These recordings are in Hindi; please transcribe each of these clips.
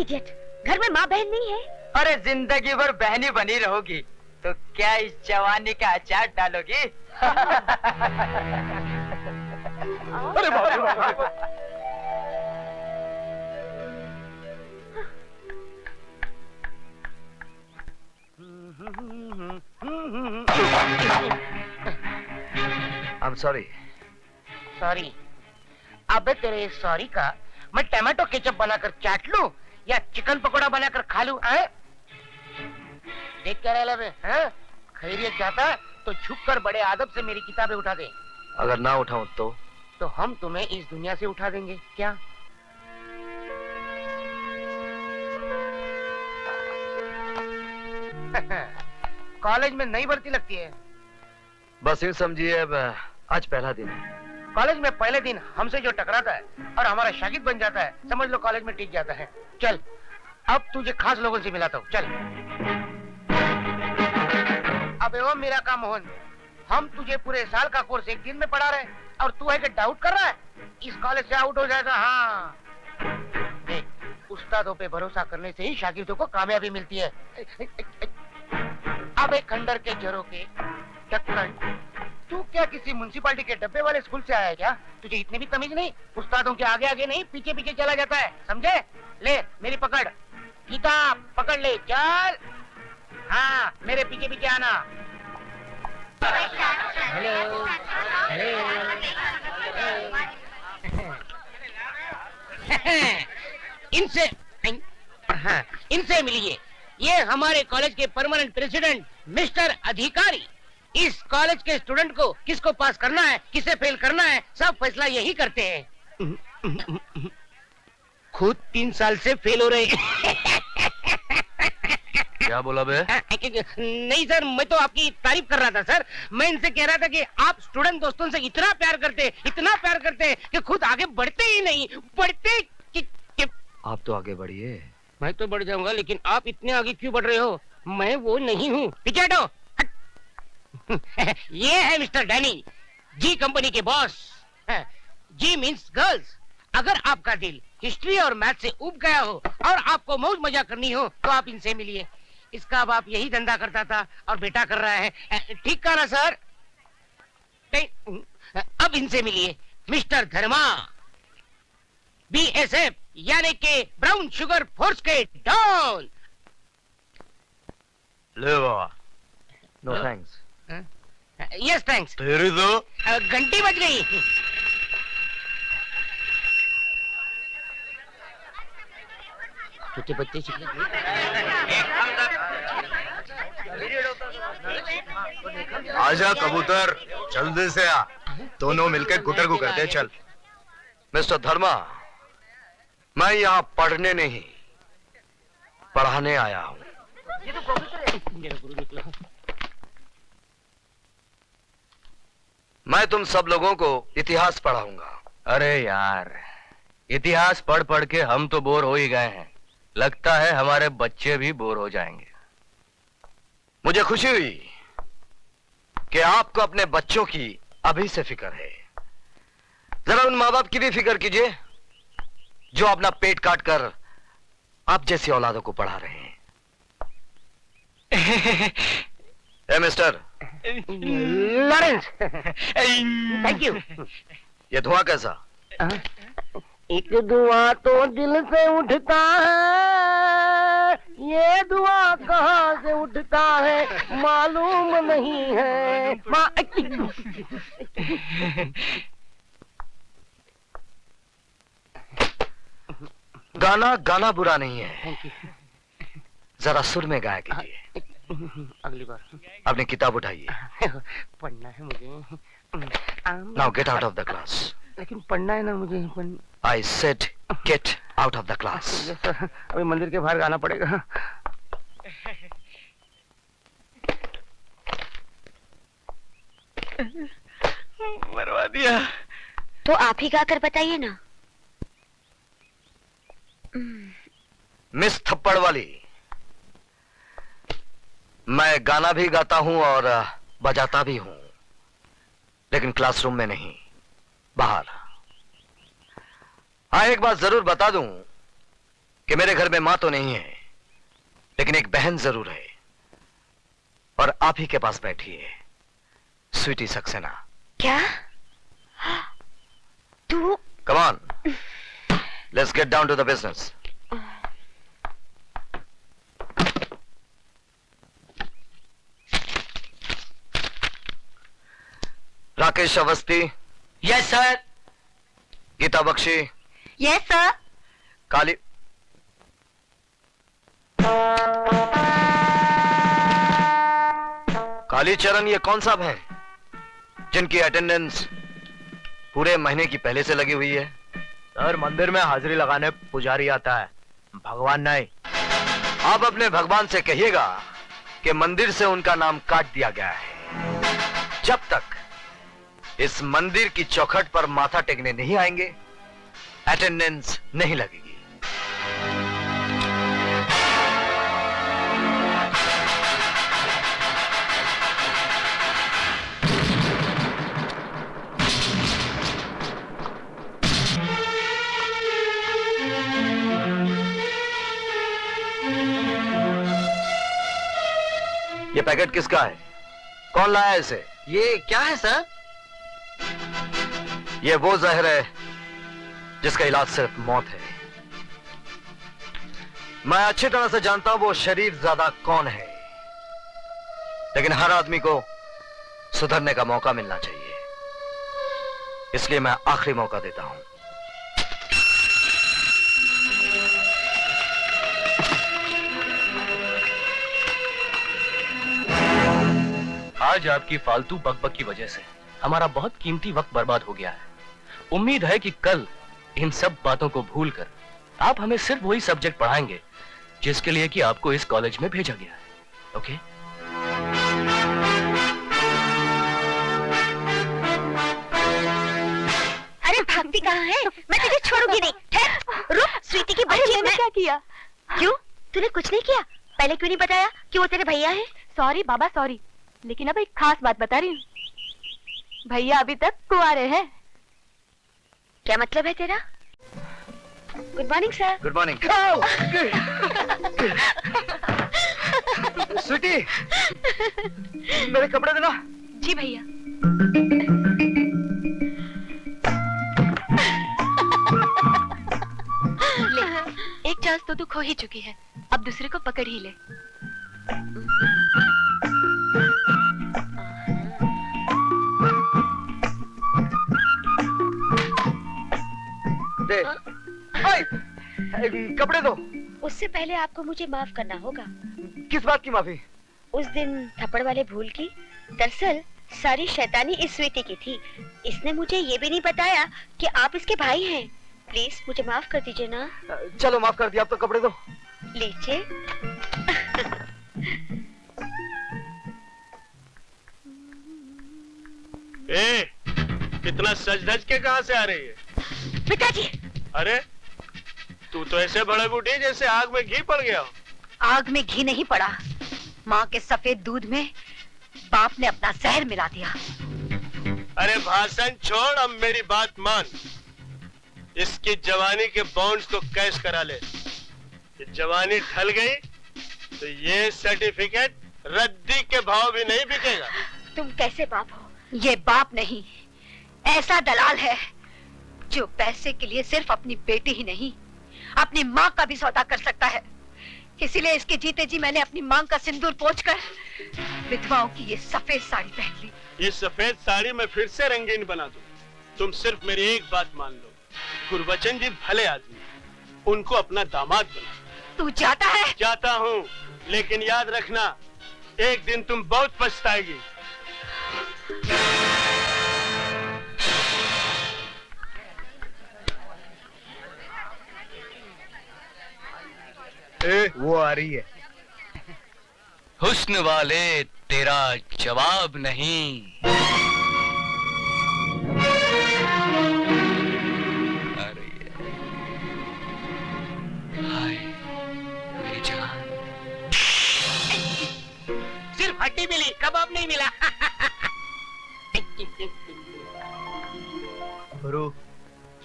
इडियट, घर में माँ बहन नहीं है? अरे जिंदगी भर बहनी बनी रहोगी तो क्या इस जवानी का अचार डालोगी? अरे बाप रे। I'm sorry. सॉरी। अबे तेरे सॉरी का मैं टमाटो केचप बनाकर चाट लूं या चिकन पकोड़ा बनाकर खा लूं? देख क्या रहा है? खैरियत चाहता तो झुककर बड़े आदब से मेरी किताबें उठा दे। अगर ना उठाऊं तो हम तुम्हें इस दुनिया से उठा देंगे क्या? कॉलेज में नई भर्ती लगती है। बस यूं समझिए अब आज पहला दिन है। कॉलेज में पहले दिन हमसे जो टकराता है और हमारा शागिर्द बन जाता है, समझ लो कॉलेज में टिक जाता है। चल अब तुझे खास लोगों से मिलाता हूँ, चल। अबे वो मेरा काम मोहन, हम तुझे पूरे साल का कोर्स एक दिन में पढ़ा रहे और तू है कि डाउट कर रहा है इस कॉलेज से आउट हो जाएगा। हाँ देख, उस्तादों पे भरोसा करने से ही शागिर्दों को कामयाबी मिलती है। अब एक खंडर के जरों के ढक्कन, तू क्या किसी म्युनिसिपालिटी के डब्बे वाले स्कूल से आया है क्या? तुझे इतनी भी तमीज नहीं? उस्तादों के आगे आगे नहीं, पीछे पीछे चला जाता है, समझे? ले मेरी पकड़, किताब पकड़ ले, चल। हाँ मेरे पीछे पीछे आना। हेलो इनसे हाँ, इनसे मिलिए। ये हमारे कॉलेज के परमानेंट प्रेसिडेंट मिस्टर अधिकारी। इस कॉलेज के स्टूडेंट को किसको पास करना है, किसे फेल करना है, सब फैसला यही करते हैं। खुद 3 साल से फेल हो रहे। क्या बोला बे? नहीं सर, मैं तो आपकी तारीफ कर रहा था सर। मैं इनसे कह रहा था कि आप स्टूडेंट दोस्तों से इतना प्यार करते कि खुद आगे बढ़ते ही नहीं, बढ़ते कि... आप तो आगे बढ़िए। मैं तो बढ़ जाऊंगा, लेकिन आप इतने आगे क्यों बढ़ रहे हो? मैं वो नहीं हूँ। पीछे हटो। ये है मिस्टर डैनी, जी कंपनी के बॉस। जी मीन्स गर्ल्स। अगर आपका दिल हिस्ट्री और मैथ से उब गया हो और आपको मौज मजा करनी हो तो आप इनसे मिलिए। इसका बाप यही धंधा करता था और बेटा कर रहा है। ठीक कहा ना सर? अब इनसे मिलिए, मिस्टर धर्मा, BSF यानी के ब्राउन शुगर फोर्स के डॉन। ले बाबा। No thanks. Yes thanks. तेरी तो घंटी बज गई। छोटे बच्चे आजा कबूतर, जल्दी से आ। दोनों मिलकर गुटर को करते चल। मिस्टर धर्मा, मैं यहाँ पढ़ने नहीं पढ़ाने आया हूँ। मैं तुम सब लोगों को इतिहास पढ़ाऊंगा। अरे यार, इतिहास पढ़ पढ़ के हम तो बोर हो ही गए हैं। लगता है हमारे बच्चे भी बोर हो जाएंगे। मुझे खुशी हुई कि आपको अपने बच्चों की अभी से फिक्र है। जरा उन माँ बाप की भी फिक्र कीजिए जो अपना पेट काट कर आप जैसी औलादों को पढ़ा रहे हैं। ए मिस्टर लॉरेंस, थैंक यू। ये धुआं कैसा? एक धुआं तो दिल से उठता है, ये धुआं कहाँ से उठता है मालूम नहीं है। गाना गाना बुरा नहीं है, जरा सुर में गाया कीजिए। अगली बार। अपनी किताब उठाइए। पढ़ना है मुझे। Now get out of the class. लेकिन पढ़ना है ना मुझे। I said get out of the class. अभी मंदिर के बाहर गाना पड़ेगा। मरवा दिया। तो आप ही गाकर बताइए ना। मिस थप्पड़ वाली, मैं गाना भी गाता हूं और बजाता भी हूं, लेकिन क्लासरूम में नहीं, बाहर। हाँ, एक बात जरूर बता दूं कि मेरे घर में मां तो नहीं है, लेकिन एक बहन जरूर है, और आप ही के पास बैठी है, स्वीटी सक्सेना। क्या? तू? Come on, let's get down to the business. Rakesh Awasthi. Yes sir. Geeta Bakshi. Yes sir. Kali Kalicharan, ये कौन साहब हैं जिनकी अटेंडेंस पूरे महीने की पहले से लगी हुई है? सर, मंदिर में हाजिरी लगाने पुजारी आता है, भगवान नहीं। आप अपने भगवान से कहिएगा कि मंदिर से उनका नाम काट दिया गया है। जब तक इस मंदिर की चौखट पर माथा टेकने नहीं आएंगे, अटेंडेंस नहीं लगेगी। ये पैकेट किसका है? कौन लाया इसे? ये क्या है सर? ये वो जहर है जिसका इलाज सिर्फ मौत है। मैं अच्छी तरह से जानता हूं वो शरीर ज्यादा कौन है, लेकिन हर आदमी को सुधरने का मौका मिलना चाहिए, इसलिए मैं आखिरी मौका देता हूं। आज आपकी फालतू बकबक की वजह से हमारा बहुत कीमती वक्त बर्बाद हो गया है। उम्मीद है कि कल इन सब बातों को भूलकर आप हमें सिर्फ वही सब्जेक्ट पढ़ाएंगे जिसके लिए कि आपको इस कॉलेज में भेजा गया है। ओके? अरे भागती कहाँ है? मैं तुझे छोड़ूंगी नहीं। ठहर, रुक। स्वीटी की बच्ची है। मैं क्या किया? क्यों? तूने कुछ नहीं किया? पहले क्यों नहीं बताया कि वो तेरे भैया है? सॉरी बाबा सॉरी, लेकिन अब एक खास बात बता रही हूँ, भैया अभी तक कुंवारे हैं। क्या मतलब है तेरा? Good morning sir. Good morning. Sweetie, मेरे कपड़े देना। जी भैया। ले, एक चांस तो तू खो ही चुकी है, अब दूसरे को पकड़ ही ले। दे। ओए, कपड़े दो। उससे पहले आपको मुझे माफ करना होगा। किस बात की माफी? उस दिन थप्पड़ वाले भूल की। दरअसल सारी शैतानी इस स्वीटी की थी। इसने मुझे ये भी नहीं बताया कि आप इसके भाई हैं। प्लीज मुझे माफ कर दीजिए ना। चलो माफ कर दिया, अब तो कपड़े दो। लीजिए। इतना सज धज के कहाँ से आ रही है? पिताजी। अरे तू तो ऐसे भड़क उठी जैसे आग में घी पड़ गया हो। आग में घी नहीं पड़ा, माँ के सफेद दूध में बाप ने अपना जहर मिला दिया। अरे भाषण छोड़, अब मेरी बात मान। इसकी जवानी के बॉन्ड्स को कैश करा ले। ये जवानी ढल गई तो ये सर्टिफिकेट रद्दी के भाव भी नहीं बिकेगा। तुम कैसे बाप हो? ये बाप नहीं, ऐसा दलाल है जो पैसे के लिए सिर्फ अपनी बेटी ही नहीं, अपनी माँ का भी सौदा कर सकता है। इसीलिए इसके जीते जी मैंने अपनी मांग का सिंदूर पोंछकर विधवाओं की ये सफेद साड़ी पहन ली। ये सफेद साड़ी मैं फिर से रंगीन बना दूं। तुम सिर्फ मेरी एक बात मान लो, गुरबचन जी भले आदमी, उनको अपना दामाद बना। तू जाता है? जाता हूँ, लेकिन याद रखना, एक दिन तुम बहुत पछताएगी। वो आ रही है। हुस्न वाले तेरा जवाब नहीं। अरे हाय मेरी जान। सिर्फ हड्डी मिली, कबाब नहीं मिला। गुरु,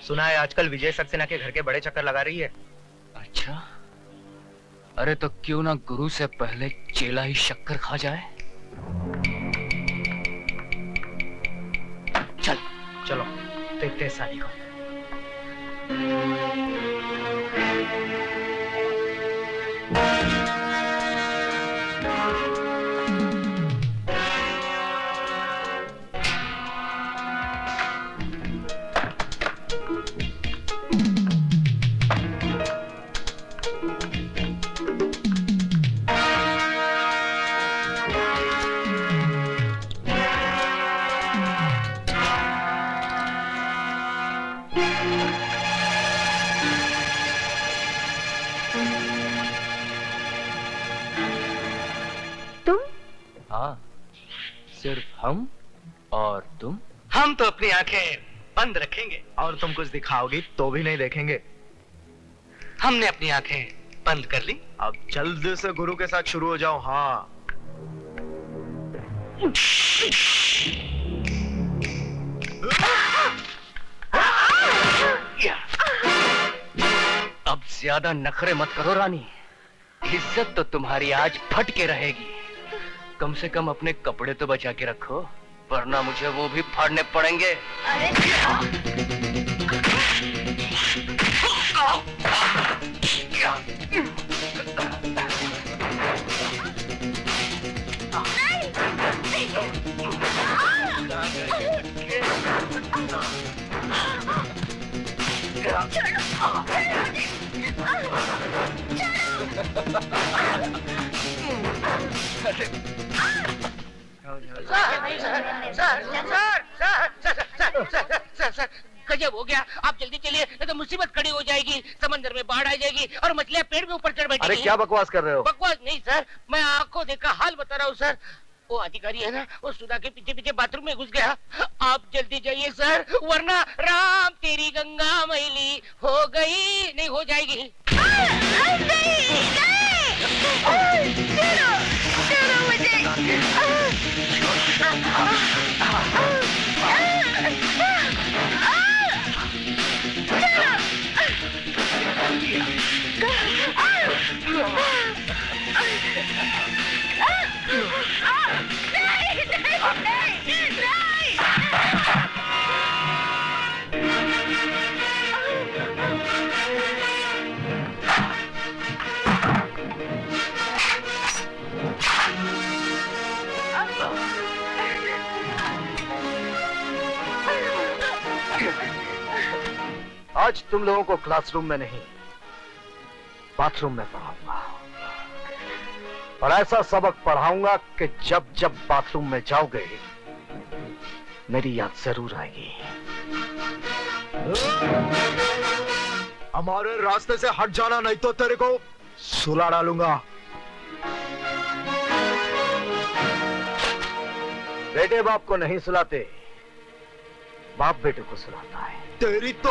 सुना है आजकल विजय सक्सेना के घर के बड़े चक्कर लगा रही है। अच्छा, अच्छा, अरे तो क्यों ना गुरु से पहले चेला ही शक्कर खा जाए। चल चलो देखते हैं शादी को। तुम? हाँ, सिर्फ हम और तुम। हम तो अपनी आंखें बंद रखेंगे और तुम कुछ दिखाओगी तो भी नहीं देखेंगे। हमने अपनी आंखें बंद कर ली, अब जल्दी से गुरु के साथ शुरू हो जाओ। हाँ अब ज्यादा नखरे मत करो रानी, इज्जत तो तुम्हारी आज फट के रहेगी। कम से कम अपने कपड़े तो बचा के रखो, वरना मुझे वो भी फाड़ने पड़ेंगे। सर, गजब हो गया। आप जल्दी चलिए, नहीं तो मुसीबत खड़ी हो जाएगी। समंदर में बाढ़ आ जाएगी और मछलियां पेड़ के ऊपर चढ़ बैठेगी। अरे क्या बकवास कर रहे हो? बकवास नहीं सर, मैं आंखों देखा हाल बता रहा हूँ सर। वो अधिकारी है ना, वो सुधा के पीछे पीछे बाथरूम में घुस गया। आप जल्दी जाइए सर, वरना राम तेरी गंगा मैली हो गई नहीं हो जाएगी। आज तुम लोगों को क्लासरूम में नहीं, बाथरूम में पढ़ाऊंगा, और ऐसा सबक पढ़ाऊंगा कि जब जब बाथरूम में जाओगे मेरी याद जरूर आएगी। हमारे रास्ते से हट जाना, नहीं तो तेरे को सुला डालूंगा। बेटे बाप को नहीं सुलाते, बाप बेटे को सुलाता है। तेरी तो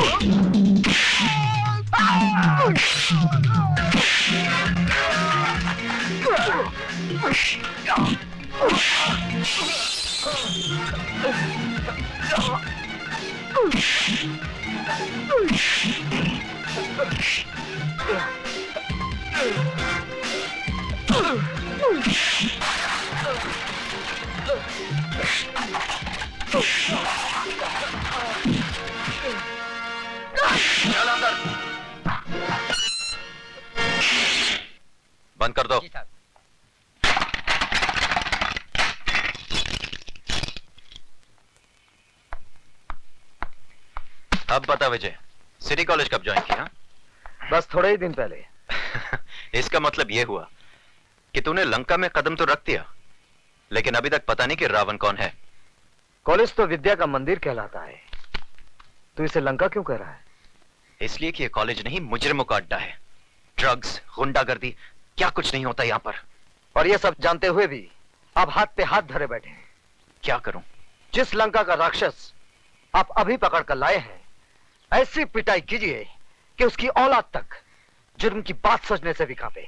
बंद कर दो। अब बता विजय, सिटी कॉलेज कब ज्वाइन किया? बस थोड़े ही दिन पहले। इसका मतलब यह हुआ कि तूने लंका में कदम तो रख दिया, लेकिन अभी तक पता नहीं कि रावण कौन है। कॉलेज तो विद्या का मंदिर कहलाता है, तू इसे लंका क्यों कह रहा है? इसलिए कि यह कॉलेज नहीं, मुजरिमों का अड्डा है। ड्रग्स, गुंडागर्दी, क्या कुछ नहीं होता यहाँ पर। और ये सब जानते हुए भी आप हाथ पे हाथ धरे बैठे हैं। क्या करूं? जिस लंका का राक्षस आप अभी पकड़ कर लाए हैं, ऐसी पिटाई कीजिए कि उसकी औलाद तक जुर्म की बात सोचने से भी कांपे।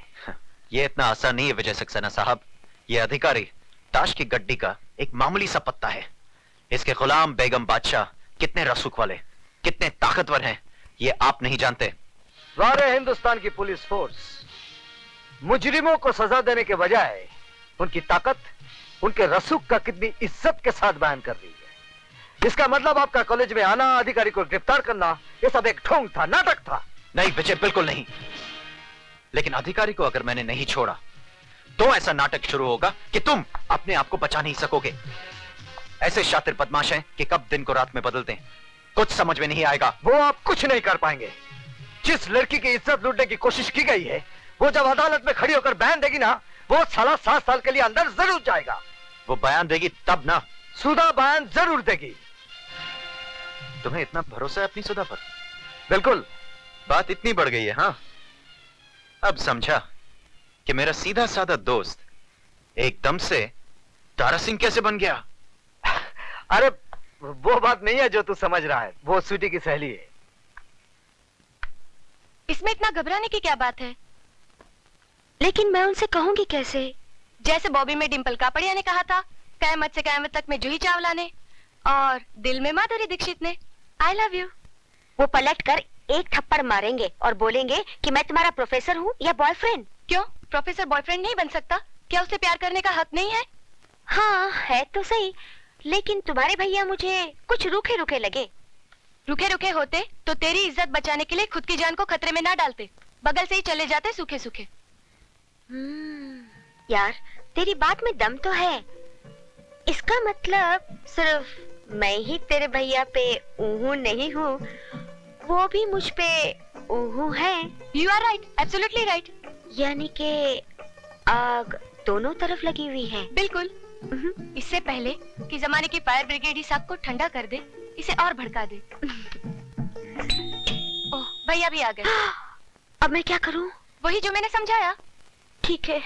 यह इतना आसान नहीं है विजय सक्सेना साहब। यह अधिकारी ताश की गड्डी का एक मामूली सा पत्ता है। इसके गुलाम बेगम बादशाह कितने रसूख वाले, कितने ताकतवर हैं, ये आप नहीं जानते। सारे हिंदुस्तान की पुलिस फोर्स मुजरिमों को सजा देने के बजाय उनकी ताकत, उनके रसूख का कितनी इज्जत के साथ बयान कर रही है। इसका मतलब आपका कॉलेज में आना, अधिकारी को गिरफ्तार करना, ये सब एक ढोंग था, नाटक था। नहीं विजय, बिल्कुल नहीं। लेकिन अधिकारी को अगर मैंने नहीं छोड़ा तो ऐसा नाटक शुरू होगा कि तुम अपने आप को बचा नहीं सकोगे। ऐसे शातिर बदमाश हैं कि कब दिन को रात में बदलते हैं, कुछ समझ में नहीं आएगा। वो आप कुछ नहीं कर पाएंगे। जिस लड़की की इज्जत लूटने की कोशिश की गई है, वो जब अदालत में खड़ी होकर बयान देगी ना, वो साला 7 साल के लिए अंदर जरूर जाएगा। वो बयान देगी तब ना। सुधा बयान जरूर देगी। तुम्हें इतना भरोसा है अपनी सुधा पर? बिल्कुल। बात इतनी बढ़ गई है। हाँ, अब समझा कि मेरा सीधा साधा दोस्त एकदम से तारा सिंह कैसे बन गया। अरे वो बात नहीं है जो तू समझ रहा है, वो स्वीटी की सहेली है। इसमें इतना घबराने की क्या बात है? लेकिन मैं उनसे कहूंगी कैसे? जैसे बॉबी में डिंपल कापड़िया ने कहा था, कयामत से कयामत तक में जूही चावला ने, और दिल में माधुरी दीक्षित ने, आई लव यू। वो पलट कर एक थप्पड़ मारेंगे और बोलेंगे कि मैं तुम्हारा प्रोफेसर हूँ या बॉयफ्रेंड। क्यों, प्रोफेसर बॉयफ्रेंड नहीं बन सकता? क्या उसे प्यार करने का हक नहीं है? हाँ है तो सही, लेकिन तुम्हारे भैया मुझे कुछ रूखे रूखे लगे। रुके रुके होते तो तेरी इज्जत बचाने के लिए खुद की जान को खतरे में ना डालते, बगल से ही चले जाते सूखे सूखे। यार तेरी बात में दम तो है। इसका मतलब सिर्फ मैं ही तेरे भैया पे ऊहू नहीं हूँ, वो भी मुझ पे ऊहू है। You are right, absolutely right. यानी कि आग दोनों तरफ लगी हुई है। बिल्कुल। इससे पहले कि जमाने की फायर ब्रिगेड इस आग को ठंडा कर दे, इसे और भड़का दे। ओह, भैया भी आ गए। अब मैं क्या करूं? वही जो मैंने समझाया। ठीक है।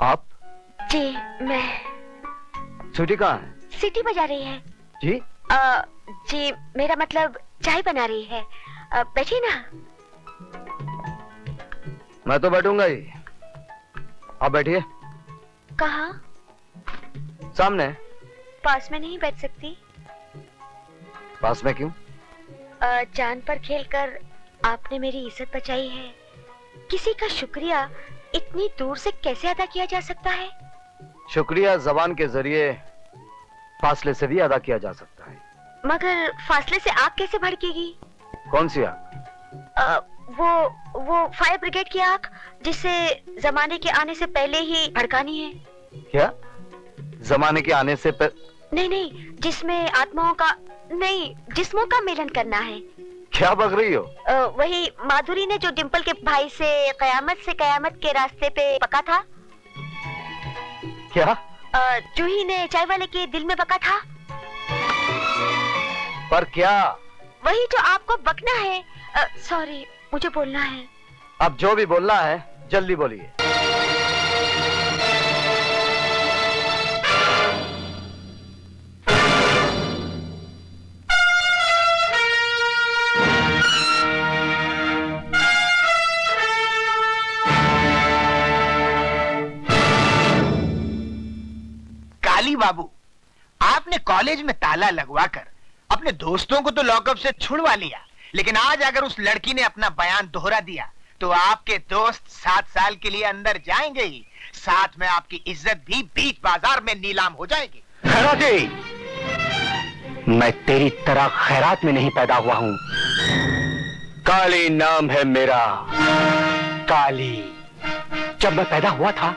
आप? जी मैं। स्वीटी कहाँ है? सीटी बजा रही है। जी? जी मेरा मतलब चाय बना रही है। बैठिए ना। मैं तो बैठूंगा ही, आप बैठिए। कहाँ? सामने। पास में नहीं बैठ सकती? पास में क्यों? जान पर खेलकर आपने मेरी इज्जत बचाई है। किसी का शुक्रिया इतनी दूर से कैसे अदा किया जा सकता है? शुक्रिया जबान के जरिए फासले से भी अदा किया जा सकता है। मगर फासले से आग कैसे भड़केगी? कौन सी आग? वो फायर ब्रिगेड की आग, जिसे जमाने के आने से पहले ही भड़कानी है। क्या? जमाने के आने से नहीं, जिसमें आत्माओं का नहीं, जिस्मों का मिलन करना है। क्या बक रही हो? वही माधुरी ने जो डिंपल के भाई से कयामत के रास्ते पे बका था। क्या? जूही ने चाय वाले के दिल में बका था। पर क्या? वही जो आपको बकना है। सॉरी, मुझे बोलना है। अब जो भी बोलना है जल्दी बोलिए। काली बाबू, आपने कॉलेज में ताला लगवाकर अपने दोस्तों को तो लॉकअप से छुड़वा लिया, लेकिन आज अगर उस लड़की ने अपना बयान दोहरा दिया तो आपके दोस्त 7 साल के लिए अंदर जाएंगे ही, साथ में आपकी इज्जत भी बीच बाजार में नीलाम हो जाएगी। खैराती, मैं तेरी तरह खैरात में नहीं पैदा हुआ हूं। काली नाम है मेरा, काली। जब मैं पैदा हुआ था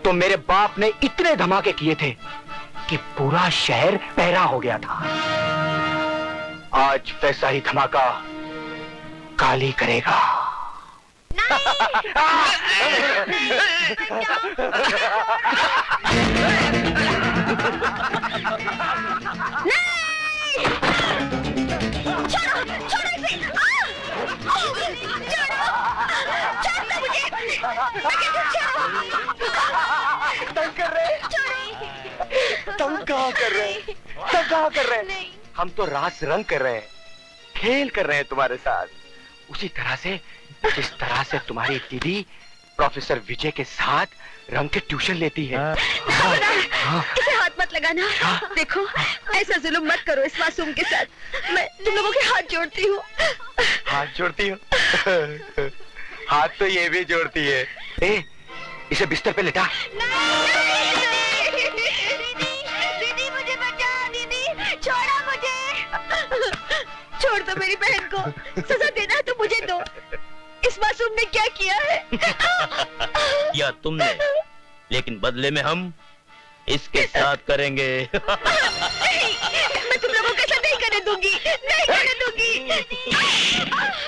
तो मेरे बाप ने इतने धमाके किए थे कि पूरा शहर पहरा हो गया था। आज वैसा ही धमाका काली करेगा। तुम कहाँ कर रहे? तुम कहाँ कर रहे? हम तो रास रंग कर रहे हैं, खेल कर रहे हैं तुम्हारे साथ, उसी तरह से जिस तरह से तुम्हारी दीदी प्रोफेसर विजय के साथ रंग के ट्यूशन लेती है। इसे हाथ मत लगाना। देखो, ऐसा जुल्म मत करो इस मासूम के साथ। मैं तुम लोगों के हाथ जोड़ती हूँ। हाथ जोड़ती हो? हाथ तो ये भी जोड़ती है। ए, इसे बिस्तर पे लेटा। दीदी मुझे बचा, दीदी छोड़ा मुझे। छोड़ दो मेरी बहन को, सजा देना है तो मुझे दो। इस मासूम ने क्या किया है? या तुमने, लेकिन बदले में हम इसके साथ करेंगे। नहीं, मैं तुम लोगों के साथ नहीं करने दूंगी, नहीं करने दूंगी।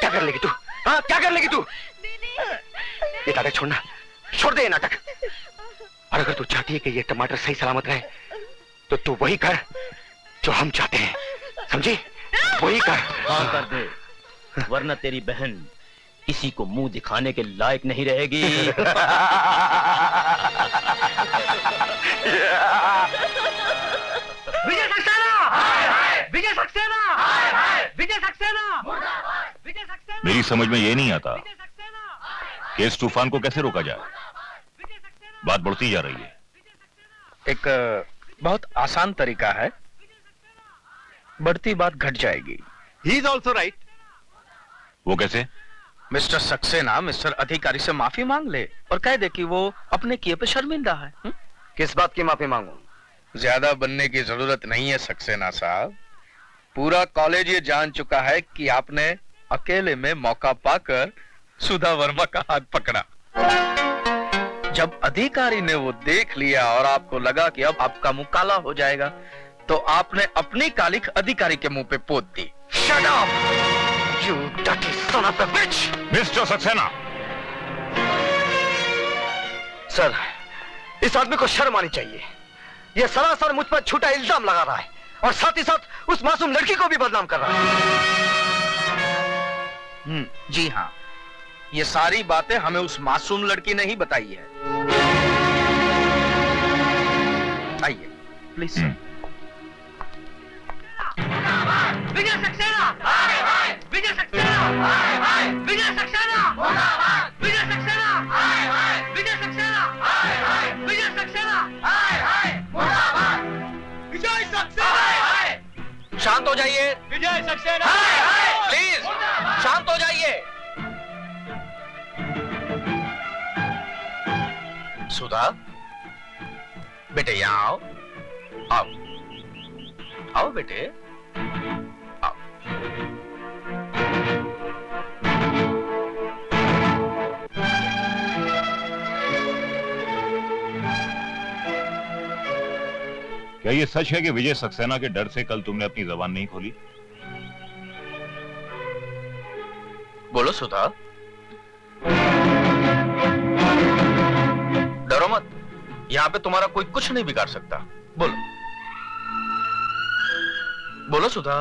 क्या कर लेगी तू? हाँ, क्या कर लेगी तू? ये नाटक छोड़ना, छोड़ दे ये नाटक। और अगर तू चाहती है कि ये टमाटर सही सलामत रहे, तो तू वही कर जो हम चाहते हैं, समझी? वही कर। हाँ कर दे, वरना तेरी बहन किसी को मुंह दिखाने के लायक नहीं रहेगी। विजय सक्सेना! विजय सक्सेना! विजय सक्सेना! विजय सक्सेना! मेरी समझ में ये नहीं आता कि इस तूफान को कैसे रोका जाए। बात बढ़ती जा रही है। एक बहुत आसान तरीका है, बढ़ती बात घट जाएगी। He is also right. वो कैसे? मिस्टर सक्सेना मिस्टर अधिकारी से माफी मांग ले और कह दे कि वो अपने किए पे शर्मिंदा है। किस बात की माफी मांगू? ज्यादा बनने की जरूरत नहीं है सक्सेना साहब। पूरा कॉलेज ये जान चुका है कि आपने अकेले में मौका पाकर सुधा वर्मा का हाथ पकड़ा। जब अधिकारी ने वो देख लिया और आपको लगा कि अब आपका मुंह काला हो जाएगा, तो आपने अपनी कालिख अधिकारी के मुंह पे पोत दी। Shut up! You dirty son of a bitch! Mister Saxena, sir, इस आदमी को शर्म आनी चाहिए। ये सरासर मुझ पर झूठा इल्जाम लगा रहा है और साथ ही साथ उस मासूम लड़की को भी बदनाम कर रहा है। जी हाँ, ये सारी बातें हमें उस मासूम लड़की ने ही बताई है। आइए प्लीज। विजय सक्सेना! विजय सक्सेना! विजय सक्सेना! विजय सक्सेना! विजय सक्सेना! विजय सक्सेना! विजय सक्सेना! शांत हो जाइए, विजय सक्सेना! प्लीज शांत हो जाइए। सुधा, बेटे यहाँ आओ। आओ आओ बेटे, आओ। क्या ये सच है कि विजय सक्सेना के डर से कल तुमने अपनी जबान नहीं खोली? बोलो सुधा। डरो मत, यहाँ पे तुम्हारा कोई कुछ नहीं बिगाड़ सकता। बोलो बोलो सुधा।